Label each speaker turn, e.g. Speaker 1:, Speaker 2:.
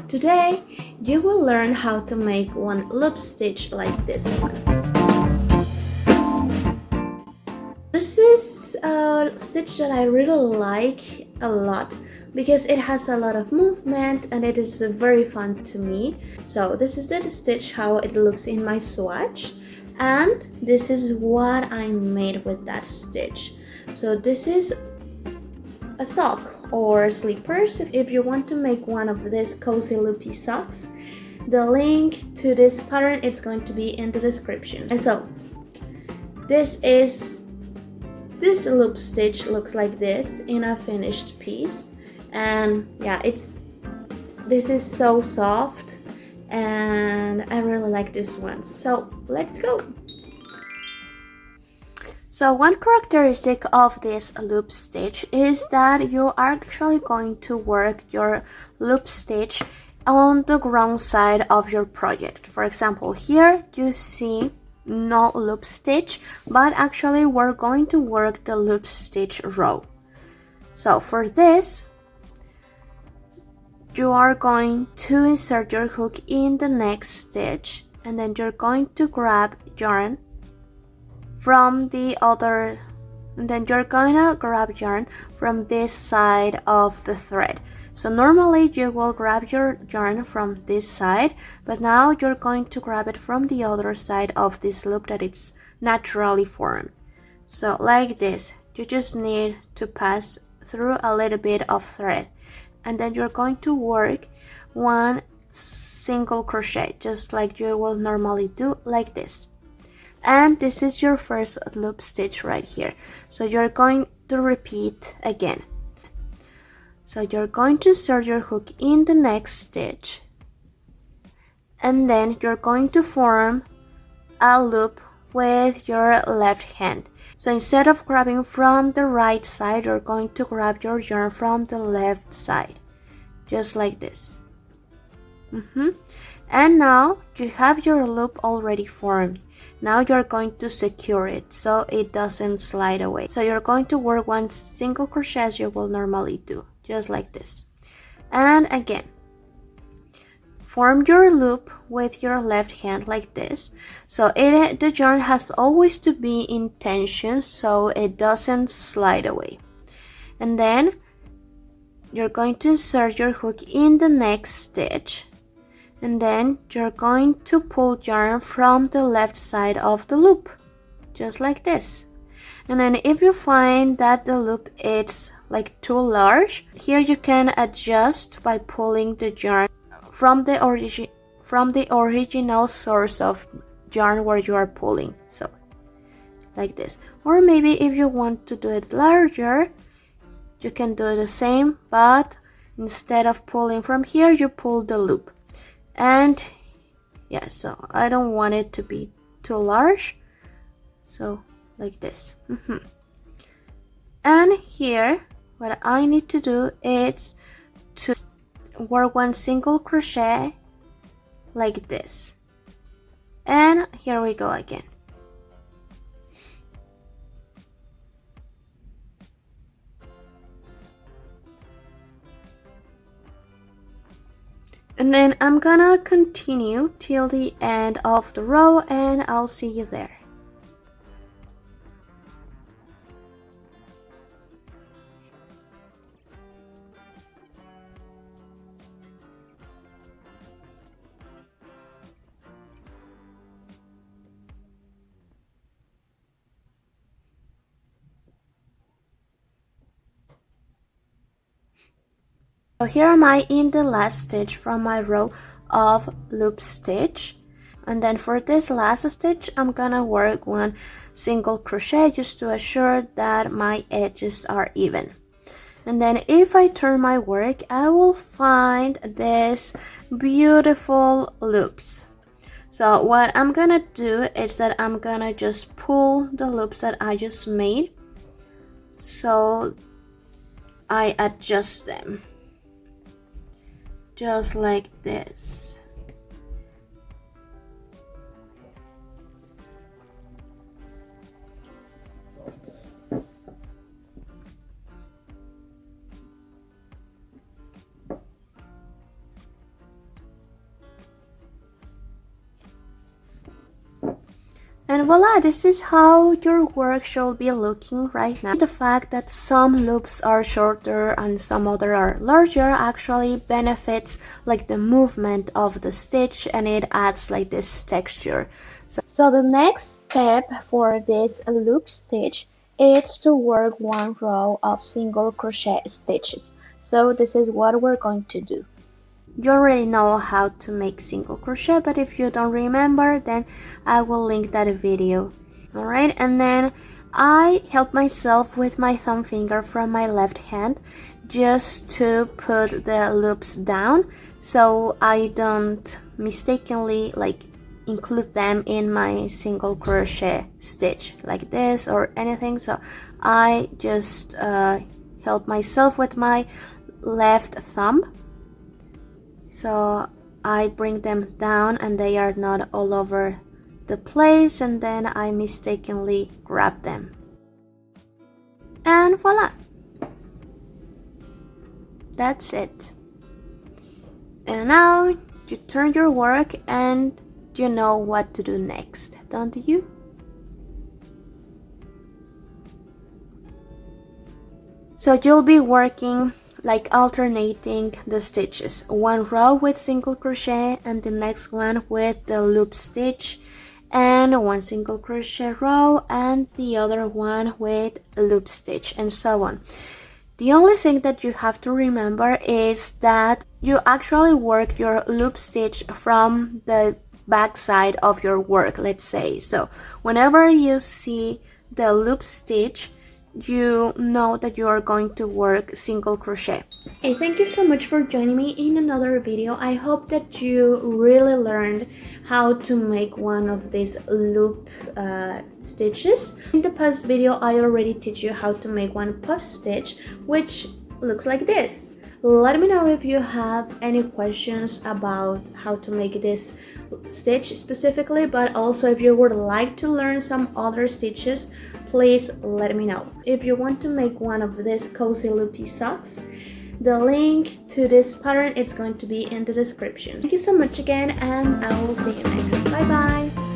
Speaker 1: Today you will learn how to make one loop stitch like this one. This is a stitch that I really like a lot because it has a lot of movement and it is very fun to me. So this is the stitch how it looks in my swatch, and this is what I made with that stitch. So this is a sock or slippers. If you want to make one of these cozy loopy socks, the link to this pattern is going to be in the description. And so this loop stitch looks like this in a finished piece, and yeah, this is so soft and I really like this one. So let's go. So one characteristic of this loop stitch is that you are actually going to work your loop stitch on the ground side of your project. For example, here you see no loop stitch, but actually we're going to work the loop stitch row. So for this, you are going to insert your hook in the next stitch, and then you're going to grab yarn from the other, and then you're going to grab yarn from this side of the thread. So normally you will grab your yarn from this side, but now you're going to grab it from the other side of this loop that it's naturally formed. So like this, you just need to pass through a little bit of thread, and then you're going to work one single crochet just like you will normally do, like this. And this is your first loop stitch right here. So you're going to repeat again. So you're going to insert your hook in the next stitch, and then you're going to form a loop with your left hand. So instead of grabbing from the right side, you're going to grab your yarn from the left side, just like this. And now you have your loop already formed. Now you're going to secure it so it doesn't slide away. So you're going to work one single crochet as you will normally do, just like this. And again, form your loop with your left hand like this. So the yarn has always to be in tension so it doesn't slide away. And then you're going to insert your hook in the next stitch, and then you're going to pull yarn from the left side of the loop, just like this. And then if you find that the loop is like too large, here you can adjust by pulling the yarn from the original source of yarn where you are pulling, so like this. Or maybe if you want to do it larger, you can do the same, but instead of pulling from here, you pull the loop. And yeah, so I don't want it to be too large, so like this. And here what I need to do is to work one single crochet like this, and here we go again. And then I'm gonna continue till the end of the row, and I'll see you there. So here am I in the last stitch from my row of loop stitch, and then for this last stitch I'm gonna work one single crochet just to assure that my edges are even. And then if I turn my work, I will find these beautiful loops. So what I'm gonna do is that I'm gonna just pull the loops that I just made, so I adjust them just like this. And voila, this is how your work should be looking right now. The fact that some loops are shorter and some other are larger actually benefits like the movement of the stitch, and it adds like this texture. So the next step for this loop stitch is to work one row of single crochet stitches. So this is what we're going to do. You already know how to make single crochet, but if you don't remember, then I will link that video. Alright, and then I help myself with my thumb finger from my left hand just to put the loops down so I don't mistakenly like include them in my single crochet stitch like this or anything. So I just help myself with my left thumb. So I bring them down and they are not all over the place, and then I mistakenly grab them. And voila! That's it. And now you turn your work and you know what to do next, don't you? So you'll be working like alternating the stitches, one row with single crochet and the next one with the loop stitch, and one single crochet row and the other one with a loop stitch, and so on. The only thing that you have to remember is that you actually work your loop stitch from the back side of your work, let's say. So whenever you see the loop stitch, you know that you are going to work single crochet. Hey, thank you so much for joining me in another video. I hope that you really learned how to make one of these loop stitches. In the past video, I already teach you how to make one puff stitch, which looks like this. Let me know if you have any questions about how to make this stitch specifically, but also if you would like to learn some other stitches, please let me know. If you want to make one of these cozy loopy socks, the link to this pattern is going to be in the description. Thank you so much again, and I will see you next. Bye bye!